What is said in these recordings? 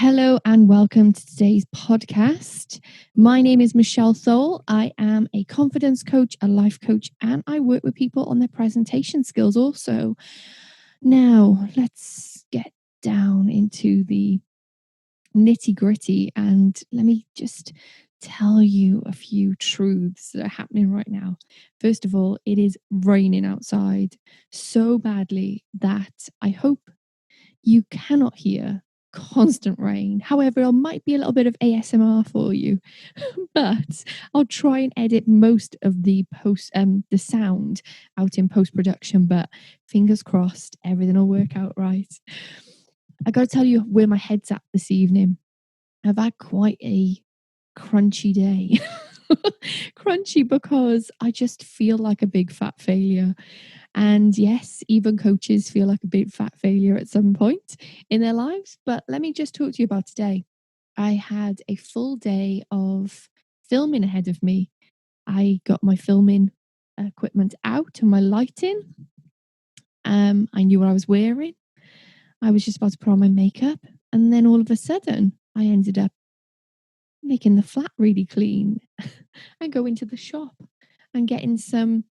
Hello and welcome to today's podcast. My name is Michelle Thole. I am a confidence coach, a life coach, and I work with people on their presentation skills also. Now, let's get down into the nitty gritty and let me just tell you a few truths that are happening right now. First of all, it is raining outside so badly that I hope you cannot hear constant rain. However, it might be a little bit of ASMR for you, but I'll try and edit most of the sound out in post production. But fingers crossed, everything will work out right. I got to tell you where my head's at this evening. I've had quite a crunchy day. Crunchy because I just feel like a big fat failure. And yes, even coaches feel like a big fat failure at some point in their lives. But let me just talk to you about today. I had a full day of filming ahead of me. I got my filming equipment out and my lighting. I knew what I was wearing. I was just about to put on my makeup. And then all of a sudden, I ended up making the flat really clean and going to the shop and getting some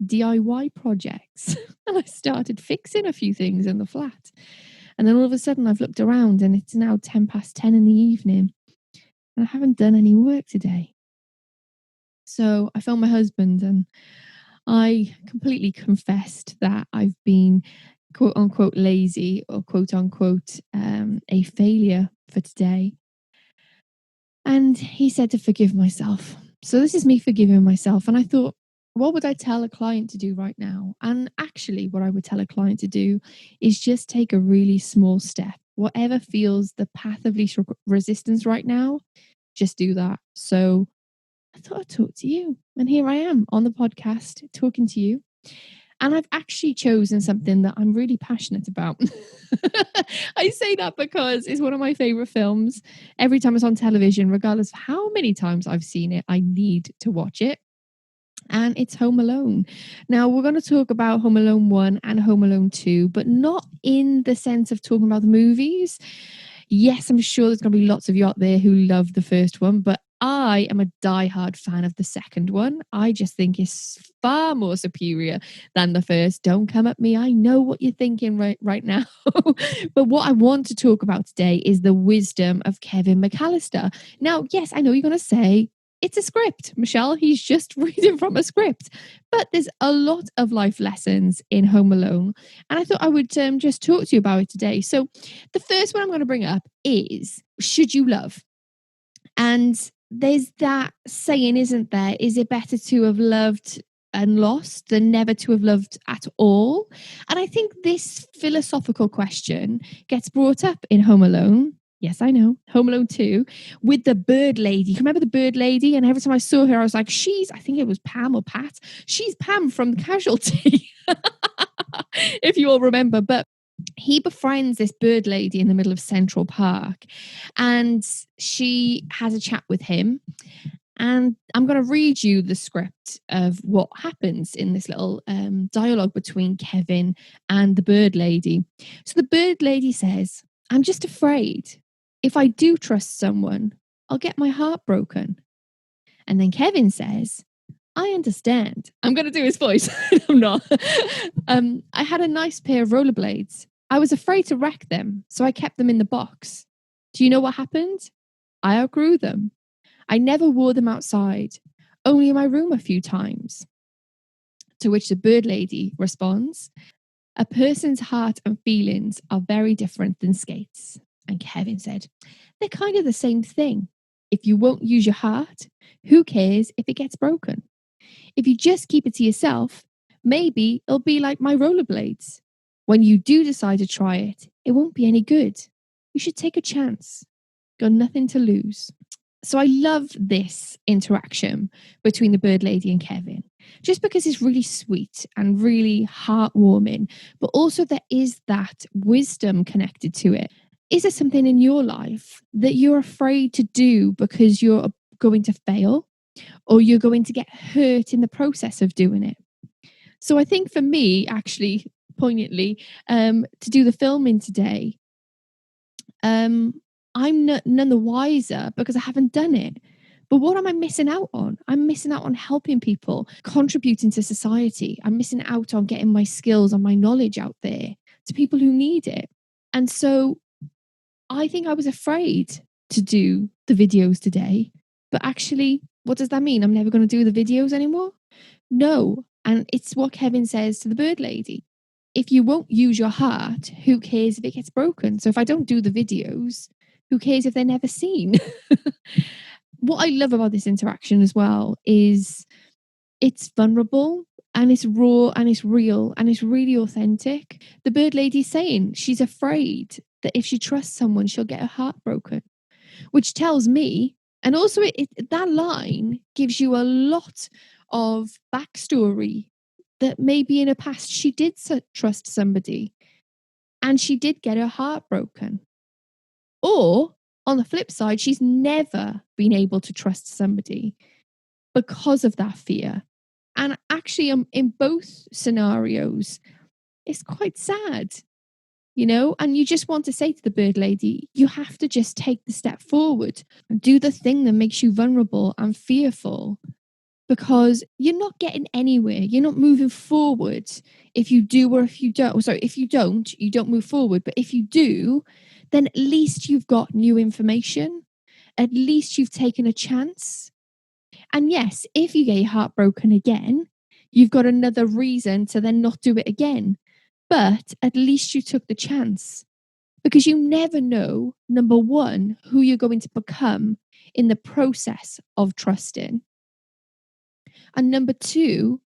DIY projects. And I started fixing a few things in the flat. And then all of a sudden I've looked around and it's now 10 past 10 in the evening and I haven't done any work today. So I phoned my husband and I completely confessed that I've been quote unquote lazy or quote unquote a failure for today. And he said to forgive myself. So this is me forgiving myself. And I thought, what would I tell a client to do right now? And actually, what I would tell a client to do is just take a really small step. Whatever feels the path of least resistance right now, just do that. So I thought I'd talk to you. And here I am on the podcast talking to you. And I've actually chosen something that I'm really passionate about. I say that because it's one of my favorite films. Every time it's on television, regardless of how many times I've seen it, I need to watch it. And it's Home Alone. Now, we're going to talk about Home Alone 1 and Home Alone 2, but not in the sense of talking about the movies. Yes, I'm sure there's going to be lots of you out there who love the first one, but I am a diehard fan of the second one. I just think it's far more superior than the first. Don't come at me. I know what you're thinking right now. But what I want to talk about today is the wisdom of Kevin McCallister. Now, yes, I know you're going to say, it's a script, Michelle. He's just reading from a script. But there's a lot of life lessons in Home Alone. And I thought I would just talk to you about it today. So the first one I'm going to bring up is, should you love? And there's that saying, isn't there? Is it better to have loved and lost than never to have loved at all? And I think this philosophical question gets brought up in Home Alone. Yes, I know. Home Alone 2 with the bird lady. You remember the bird lady? And every time I saw her, I was like, I think it was Pam or Pat. She's Pam from Casualty. If you all remember. But he befriends this bird lady in the middle of Central Park and she has a chat with him. And I'm going to read you the script of what happens in this little dialogue between Kevin and the bird lady. So the bird lady says, I'm just afraid if I do trust someone, I'll get my heart broken. And then Kevin says, I understand. I'm going to do his voice. I'm not. I had a nice pair of rollerblades. I was afraid to wreck them, so I kept them in the box. Do you know what happened? I outgrew them. I never wore them outside, only in my room a few times. To which the bird lady responds, a person's heart and feelings are very different than skates. And Kevin said, they're kind of the same thing. If you won't use your heart, who cares if it gets broken? If you just keep it to yourself, maybe it'll be like my rollerblades. When you do decide to try it, it won't be any good. You should take a chance. Got nothing to lose. So I love this interaction between the bird lady and Kevin, just because it's really sweet and really heartwarming, but also there is that wisdom connected to it. Is there something in your life that you're afraid to do because you're going to fail or you're going to get hurt in the process of doing it? So I think for me, actually, poignantly, to do the filming today, I'm none the wiser because I haven't done it. But what am I missing out on? I'm missing out on helping people, contributing to society. I'm missing out on getting my skills and my knowledge out there to people who need it. And so I think I was afraid to do the videos today. But actually, what does that mean? I'm never going to do the videos anymore? No. And it's what Kevin says to the bird lady. If you won't use your heart, who cares if it gets broken? So if I don't do the videos, who cares if they're never seen? What I love about this interaction as well is it's vulnerable and it's raw and it's real and it's really authentic. The bird lady's saying she's afraid that if she trusts someone, she'll get her heart broken, which tells me, and also that line gives you a lot of backstory that maybe in her past she did trust somebody and she did get her heart broken. Or on the flip side, she's never been able to trust somebody because of that fear. And actually, in both scenarios, it's quite sad, and you just want to say to the bird lady, you have to just take the step forward, do the thing that makes you vulnerable and fearful, because you're not getting anywhere. You're not moving forward if you do or if you don't. Sorry, if you don't move forward. But if you do, then at least you've got new information. At least you've taken a chance. And yes, if you get your heart broken again, you've got another reason to then not do it again. But at least you took the chance, because you never know, number one, who you're going to become in the process of trusting. And number two,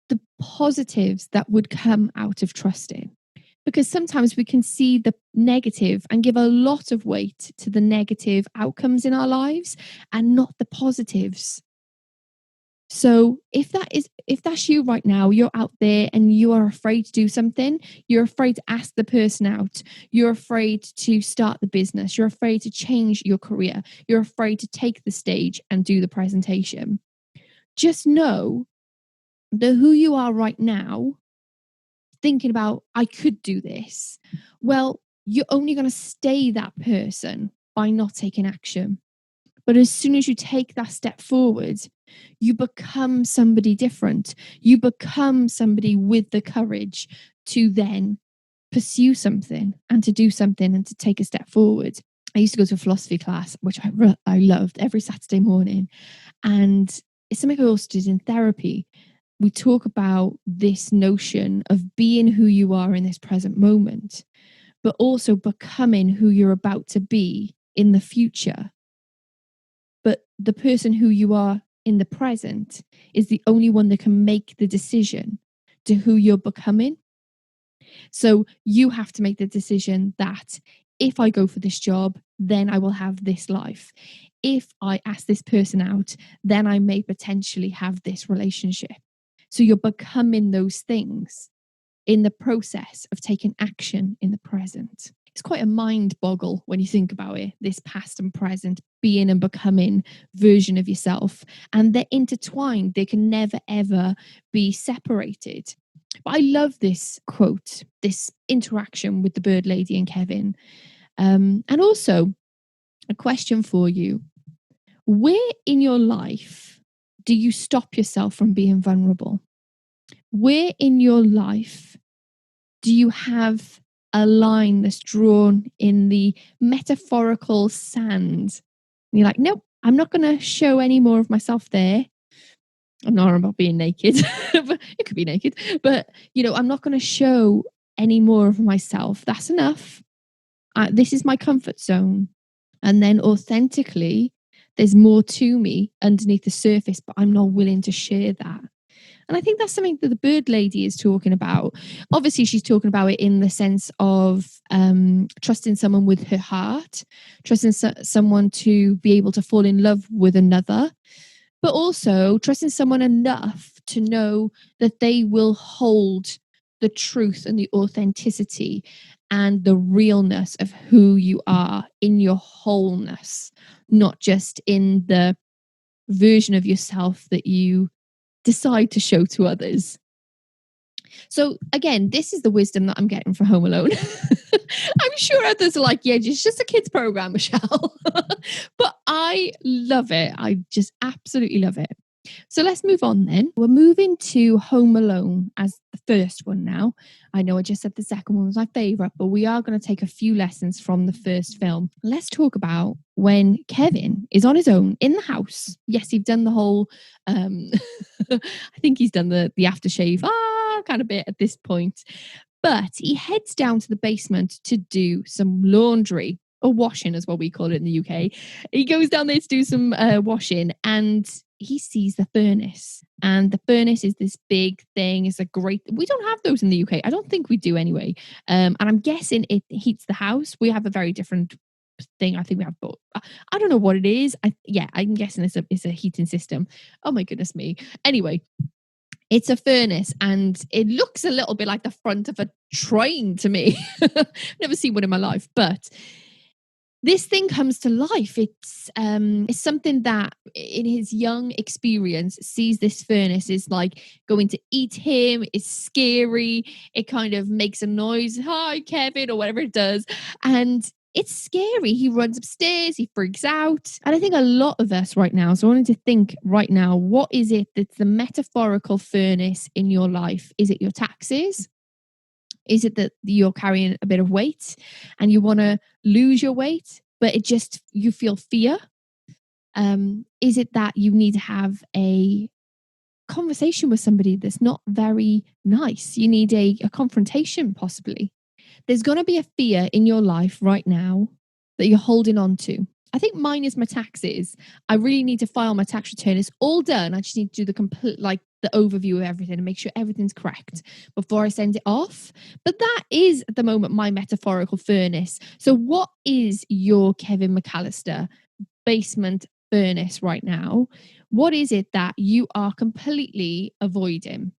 the positives that would come out of trusting. Because sometimes we can see the negative and give a lot of weight to the negative outcomes in our lives and not the positives. So if that's you right now, you're out there and you are afraid to do something, you're afraid to ask the person out, you're afraid to start the business, you're afraid to change your career, you're afraid to take the stage and do the presentation. Just know that who you are right now, thinking about, I could do this. Well, you're only going to stay that person by not taking action. But as soon as you take that step forward, you become somebody different. You become somebody with the courage to then pursue something and to do something and to take a step forward. I used to go to a philosophy class, which I loved, every Saturday morning. And it's something I also did in therapy. We talk about this notion of being who you are in this present moment, but also becoming who you're about to be in the future. But the person who you are in the present is the only one that can make the decision to who you're becoming. So you have to make the decision that if I go for this job, then I will have this life. If I ask this person out, then I may potentially have this relationship. So you're becoming those things in the process of taking action in the present. It's quite a mind boggle when you think about it, this past and present, being and becoming version of yourself. And they're intertwined. They can never, ever be separated. But I love this quote, this interaction with the bird lady and Kevin. And also a question for you. Where in your life do you stop yourself from being vulnerable? Where in your life do you have a line that's drawn in the metaphorical sand? And you're like, nope, I'm not going to show any more of myself there. I'm not about being naked, but it could be naked. But, I'm not going to show any more of myself. That's enough. This is my comfort zone. And then authentically, there's more to me underneath the surface, but I'm not willing to share that. And I think that's something that the bird lady is talking about. Obviously, she's talking about it in the sense of trusting someone with her heart, trusting someone to be able to fall in love with another, but also trusting someone enough to know that they will hold the truth and the authenticity and the realness of who you are in your wholeness, not just in the version of yourself that you decide to show to others. So again, this is the wisdom that I'm getting from Home Alone. I'm sure others are like, yeah, it's just a kids program, Michelle. But I love it. I just absolutely love it. So let's move on then. We're moving to Home Alone as the first one now. I know I just said the second one was my favourite, but we are going to take a few lessons from the first film. Let's talk about when Kevin is on his own in the house. Yes, he's done the whole, I think he's done the aftershave kind of bit at this point. But he heads down to the basement to do some laundry, or washing is what we call it in the UK. He goes down there to do some washing, and he sees the furnace. And the furnace is this big thing. It's a great... We don't have those in the UK. I don't think we do anyway. And I'm guessing it heats the house. We have a very different thing. I think we have both. I don't know what it is. I'm guessing it's a heating system. Oh my goodness me. Anyway, it's a furnace and it looks a little bit like the front of a train to me. Never seen one in my life, but this thing comes to life. It's something that in his young experience sees this furnace is like going to eat him. It's scary. It kind of makes a noise. Hi, Kevin, or whatever it does. And it's scary. He runs upstairs, he freaks out. And I think a lot of us right now, so I wanted to think right now, what is it that's the metaphorical furnace in your life? Is it your taxes? Is it that you're carrying a bit of weight and you want to lose your weight, but you feel fear? Is it that you need to have a conversation with somebody that's not very nice? You need a confrontation, possibly. There's going to be a fear in your life right now that you're holding on to. I think mine is my taxes. I really need to file my tax return. It's all done. I just need to do the complete, the overview of everything and make sure everything's correct before I send it off. But that is at the moment my metaphorical furnace. So what is your Kevin McCallister basement furnace right now? What is it that you are completely avoiding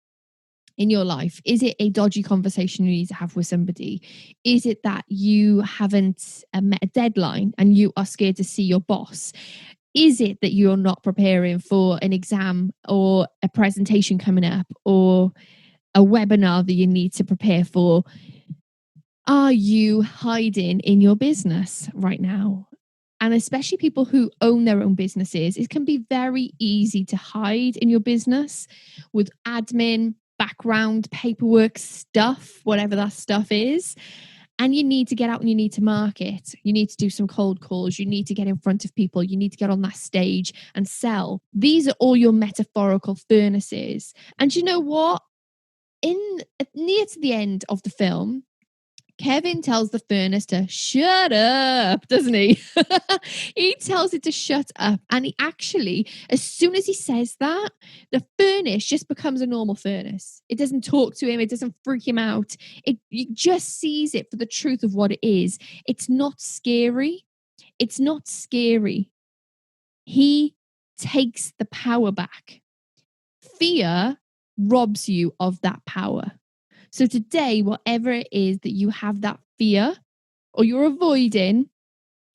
in your life? Is it a dodgy conversation you need to have with somebody? Is it that you haven't met a deadline and you are scared to see your boss? Is it that you're not preparing for an exam or a presentation coming up or a webinar that you need to prepare for? Are you hiding in your business right now? And especially people who own their own businesses, it can be very easy to hide in your business with admin, background, paperwork stuff, whatever that stuff is. And you need to get out and you need to market. You need to do some cold calls. You need to get in front of people. You need to get on that stage and sell. These are all your metaphorical furnaces. And you know what? Near to the end of the film, Kevin tells the furnace to shut up, doesn't he? He tells it to shut up. And he actually, as soon as he says that, the furnace just becomes a normal furnace. It doesn't talk to him. It doesn't freak him out. You just sees it for the truth of what it is. It's not scary. It's not scary. He takes the power back. Fear robs you of that power. So today, whatever it is that you have that fear or you're avoiding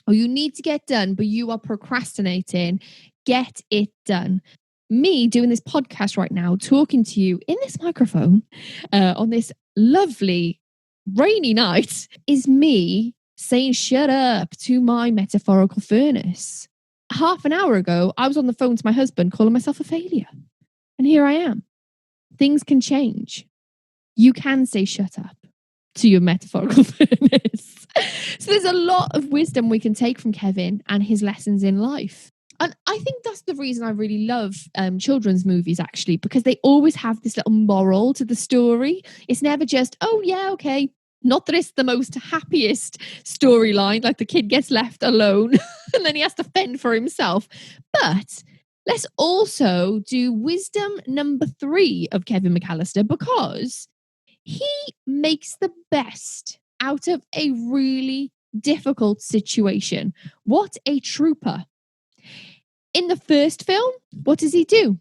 or you need to get done, but you are procrastinating, get it done. Me doing this podcast right now, talking to you in this microphone on this lovely rainy night is me saying shut up to my metaphorical furnace. Half an hour ago, I was on the phone to my husband calling myself a failure. And here I am. Things can change. You can say shut up to your metaphorical furnace. So there's a lot of wisdom we can take from Kevin and his lessons in life. And I think that's the reason I really love children's movies, actually, because they always have this little moral to the story. It's never just, oh, yeah, okay. Not that it's the most happiest storyline, like the kid gets left alone and then he has to fend for himself. But let's also do wisdom number 3 of Kevin McCallister, because he makes the best out of a really difficult situation. What a trooper. In the first film, what does he do?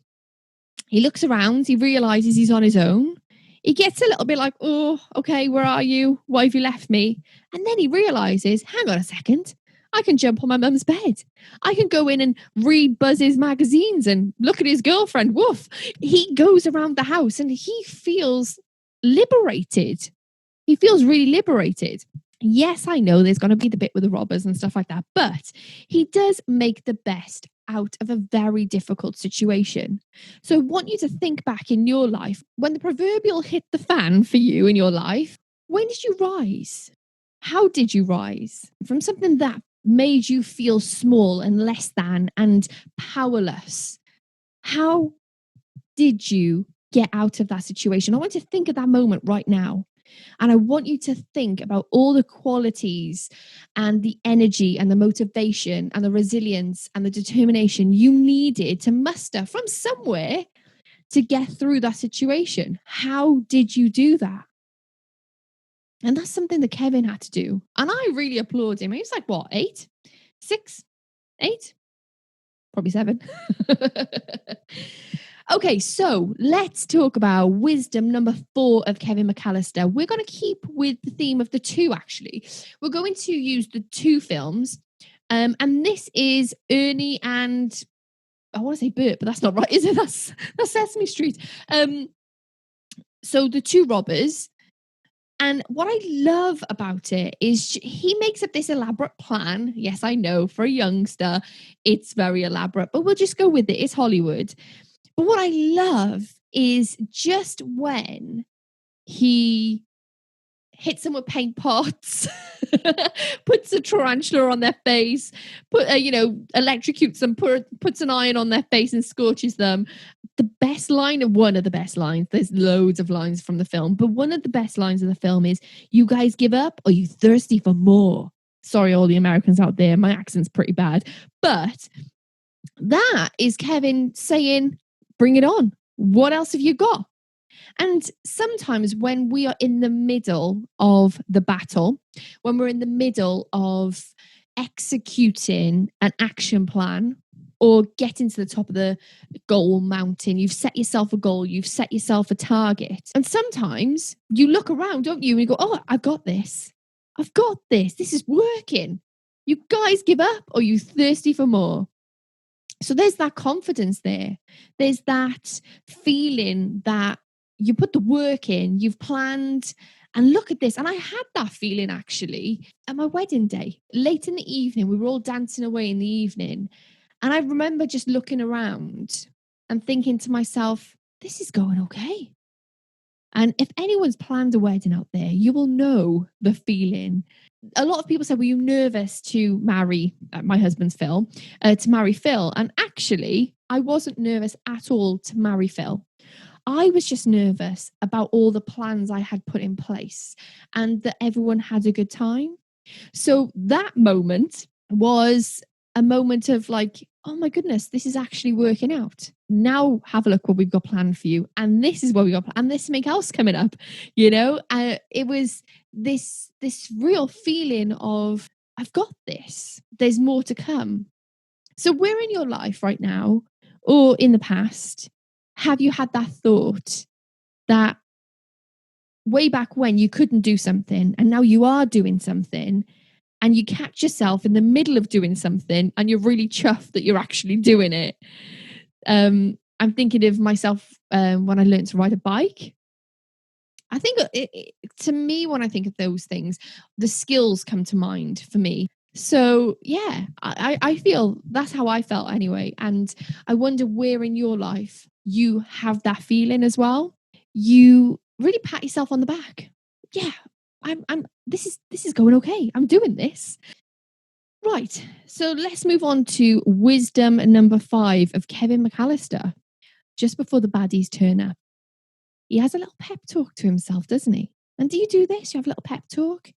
He looks around, he realizes he's on his own. He gets a little bit like, oh, okay, where are you? Why have you left me? And then he realizes, hang on a second, I can jump on my mum's bed. I can go in and read Buzz's magazines and look at his girlfriend. Woof. He goes around the house and he feels liberated. He feels really liberated. Yes, I know there's going to be the bit with the robbers and stuff like that, but he does make the best out of a very difficult situation. So I want you to think back in your life when the proverbial hit the fan for you in your life. When did you rise? How did you rise from something that made you feel small and less than and powerless? How did you get out of that situation? I want you to think of that moment right now. And I want you to think about all the qualities and the energy and the motivation and the resilience and the determination you needed to muster from somewhere to get through that situation. How did you do that? And that's something that Kevin had to do. And I really applaud him. He was like, what, 8, 6, 8? Probably 7. Okay, so let's talk about wisdom number 4 of Kevin McCallister. We're going to keep with the theme of the 2, actually. We're going to use the 2 films. And this is Ernie and I want to say Bert, but that's not right, is it? That's Sesame Street. So the 2 robbers. And what I love about it is he makes up this elaborate plan. Yes, I know for a youngster, it's very elaborate, but we'll just go with it. It's Hollywood. But what I love is just when he hits them with paint pots, puts a tarantula on their face, electrocutes them, puts an iron on their face and scorches them. The best line, one of the best lines, there's loads of lines from the film, but one of the best lines of the film is, "You guys give up or you thirsty for more?" Sorry, all the Americans out there, my accent's pretty bad. But that is Kevin saying, bring it on. What else have you got? And sometimes when we are in the middle of the battle, when we're in the middle of executing an action plan or getting to the top of the goal mountain, you've set yourself a goal, you've set yourself a target. And sometimes you look around, don't you? And you go, oh, I've got this. I've got this. This is working. You guys give up or you thirsty for more? So there's that confidence there. There's that feeling that you put the work in, you've planned, and look at this. And I had that feeling actually at my wedding day. Late in the evening, we were all dancing away in the evening. And I remember just looking around and thinking to myself, this is going okay. And if anyone's planned a wedding out there, you will know the feeling. A lot of people said, were you nervous to marry my husband's Phil, to marry Phil? And actually, I wasn't nervous at all to marry Phil. I was just nervous about all the plans I had put in place and that everyone had a good time. So that moment was a moment of like, oh my goodness, this is actually working out. Now have a look what we've got planned for you. And this is what we got, and there's something else coming up, it was this real feeling of, I've got this, there's more to come. So where in your life right now or in the past have you had that thought that way back when you couldn't do something and now you are doing something, and you catch yourself in the middle of doing something and you're really chuffed that you're actually doing it? I'm thinking of myself when I learned to ride a bike. I think to me, when I think of those things, the skills come to mind for me. So yeah, I feel that's how I felt anyway. And I wonder where in your life you have that feeling as well. You really pat yourself on the back. Yeah, this is going okay. I'm doing this. Right. So let's move on to wisdom number 5 of Kevin McCallister. Just before the baddies turn up, he has a little pep talk to himself, doesn't he? And do you do this? You have a little pep talk?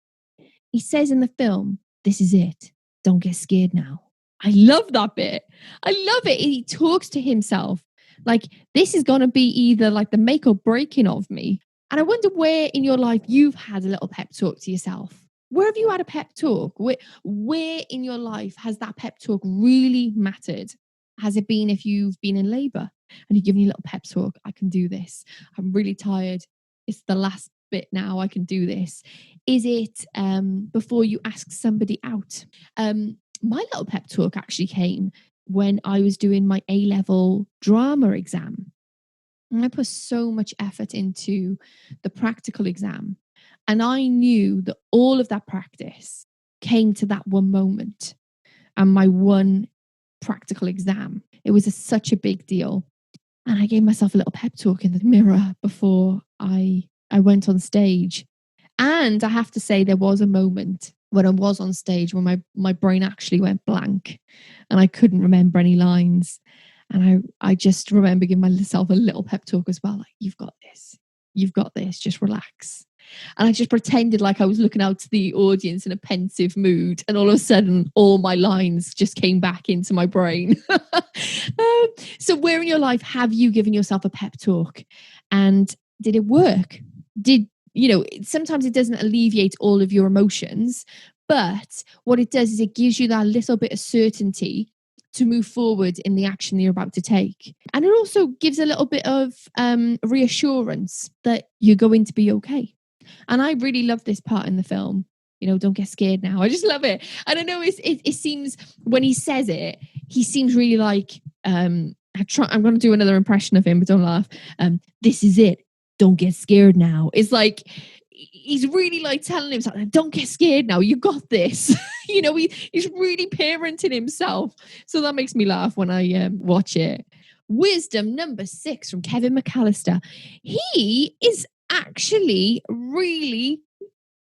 He says in the film, "This is it. Don't get scared now." I love that bit. I love it. He talks to himself like, this is going to be either like the make or breaking of me. And I wonder where in your life you've had a little pep talk to yourself. Where have you had a pep talk? Where in your life has that pep talk really mattered? Has it been if you've been in labor and you're giving your little pep talk? I can do this. I'm really tired. It's the last bit now. I can do this. Is it before you ask somebody out? My little pep talk actually came when I was doing my A-level drama exam. And I put so much effort into the practical exam. And I knew that all of that practice came to that one moment and my one practical exam. It was such a big deal. And I gave myself a little pep talk in the mirror before I went on stage. And I have to say, there was a moment when I was on stage when my brain actually went blank and I couldn't remember any lines. And I just remember giving myself a little pep talk as well. Like, you've got this. You've got this. Just relax. And I just pretended like I was looking out to the audience in a pensive mood. And all of a sudden, all my lines just came back into my brain. So where in your life have you given yourself a pep talk? And did it work? Sometimes it doesn't alleviate all of your emotions, but what it does is it gives you that little bit of certainty to move forward in the action you're about to take. And it also gives a little bit of reassurance that you're going to be okay. And I really love this part in the film. Don't get scared now. I just love it. And I know it seems, when he says it, he seems really like, I'm going to do another impression of him, but don't laugh. This is it. Don't get scared now. It's like, he's really like telling himself, don't get scared now. You got this. He's really parenting himself. So that makes me laugh when I watch it. Wisdom number 6 from Kevin McCallister. He is actually really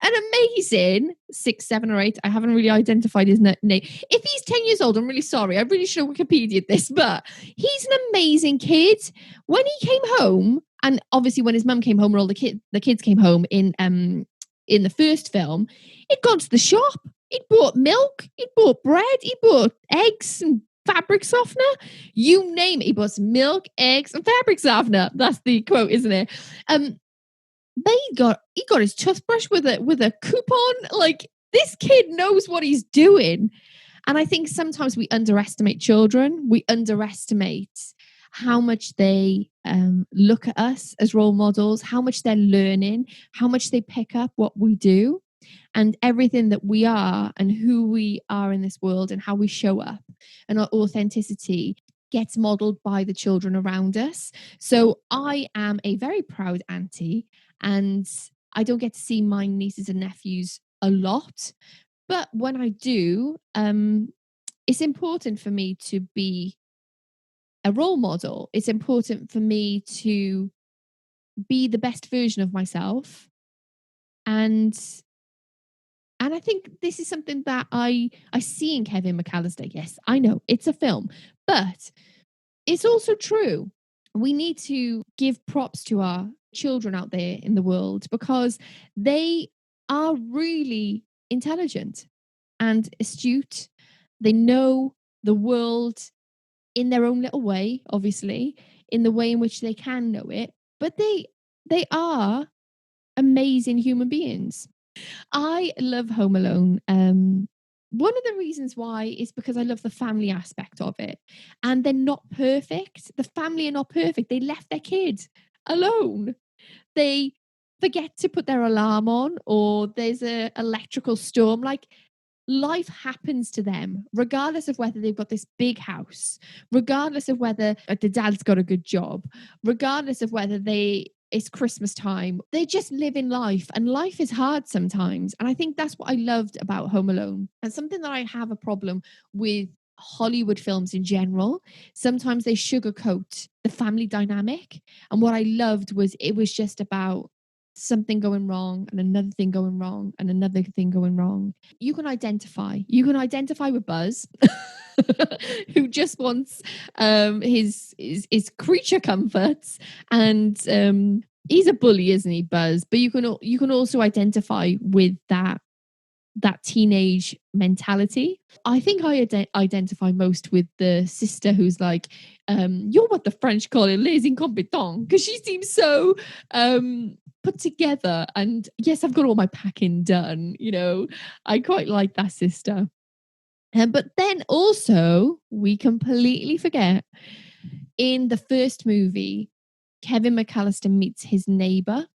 an amazing 6, 7, or 8. I haven't really identified his name. If he's 10 years old, I'm really sorry. I really should have Wikipedia'd this, but he's an amazing kid. When he came home, and obviously when his mum came home and all the kids came home in the first film, he'd gone to the shop. He'd bought milk. He'd bought bread. He bought eggs and fabric softener. You name it. He bought some milk, eggs, and fabric softener. That's the quote, isn't it? But he got his toothbrush with a coupon. Like, this kid knows what he's doing. And I think sometimes we underestimate children. We underestimate how much they look at us as role models, how much they're learning, how much they pick up what we do, and everything that we are and who we are in this world and how we show up and our authenticity gets modeled by the children around us. So I am a very proud auntie, and I don't get to see my nieces and nephews a lot. But when I do, it's important for me to be a role model. It's important for me to be the best version of myself. And I think this is something that I see in Kevin McCallister. Yes, I know it's a film, but it's also true. We need to give props to our children out there in the world because they are really intelligent and astute. They know the world in their own little way, obviously, in the way in which they can know it, but they are amazing human beings. I love Home Alone. One of the reasons why is because I love the family aspect of it. And they're not perfect. The family are not perfect. They left their kid alone. They forget to put their alarm on, or there's an electrical storm. Like, life happens to them, regardless of whether they've got this big house, regardless of whether the dad's got a good job, regardless of whether it's Christmas time. They just live in life, and life is hard sometimes. And I think that's what I loved about Home Alone. And something that I have a problem with Hollywood films in general. Sometimes they sugarcoat the family dynamic. And what I loved was it was just about something going wrong and another thing going wrong and another thing going wrong. You can identify with Buzz who just wants his creature comforts, and he's a bully, isn't he, Buzz? But you can also identify with that teenage mentality. I think I identify most with the sister who's like, you're what the French call les incompetents, because she seems so put together. And yes, I've got all my packing done. I quite like that sister. But then also, we completely forget, in the first movie, Kevin McCallister meets his neighbor,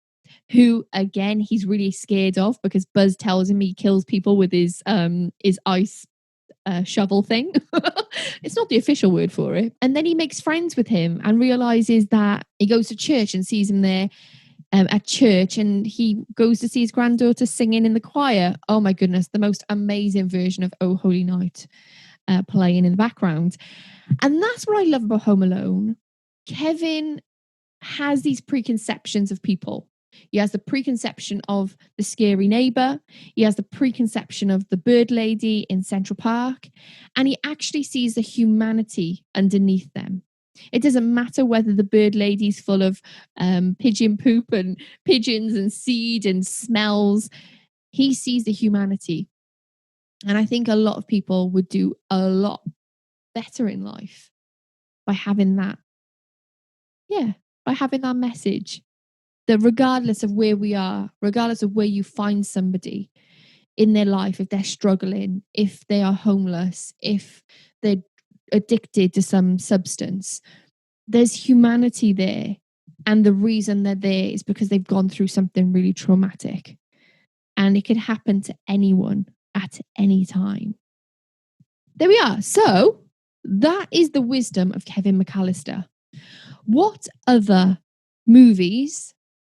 who, again, he's really scared of because Buzz tells him he kills people with his ice shovel thing. It's not the official word for it. And then he makes friends with him and realizes that he goes to church and sees him there at church, and he goes to see his granddaughter singing in the choir. Oh my goodness, the most amazing version of Oh Holy Night playing in the background. And that's what I love about Home Alone. Kevin has these preconceptions of people. He has the preconception of the scary neighbor. He has the preconception of the bird lady in Central Park. And he actually sees the humanity underneath them. It doesn't matter whether the bird lady's full of pigeon poop and pigeons and seed and smells. He sees the humanity. And I think a lot of people would do a lot better in life by having that. Yeah, by having that message. That regardless of where we are, regardless of where you find somebody in their life, if they're struggling, if they are homeless, if they're addicted to some substance, there's humanity there. And the reason they're there is because they've gone through something really traumatic. And it could happen to anyone at any time. There we are. So that is the wisdom of Kevin McCallister. What other movies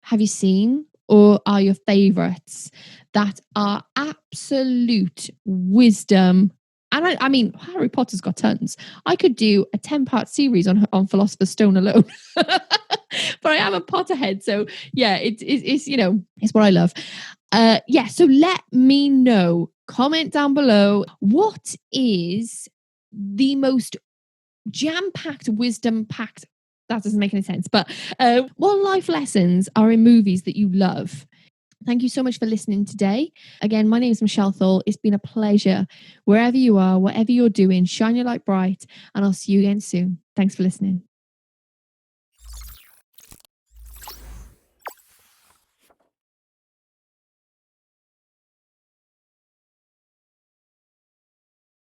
have you seen or are your favorites that are absolute wisdom? And I mean, Harry Potter's got tons. I could do a 10-part series on Philosopher's Stone alone. But I am a Potterhead. So yeah, it's it's what I love. So let me know. Comment down below. What is the most jam-packed, wisdom-packed, that doesn't make any sense, but what life lessons are in movies that you love? Thank you so much for listening today. Again, my name is Michelle Thole. It's been a pleasure. Wherever you are, whatever you're doing, shine your light bright, and I'll see you again soon. Thanks for listening.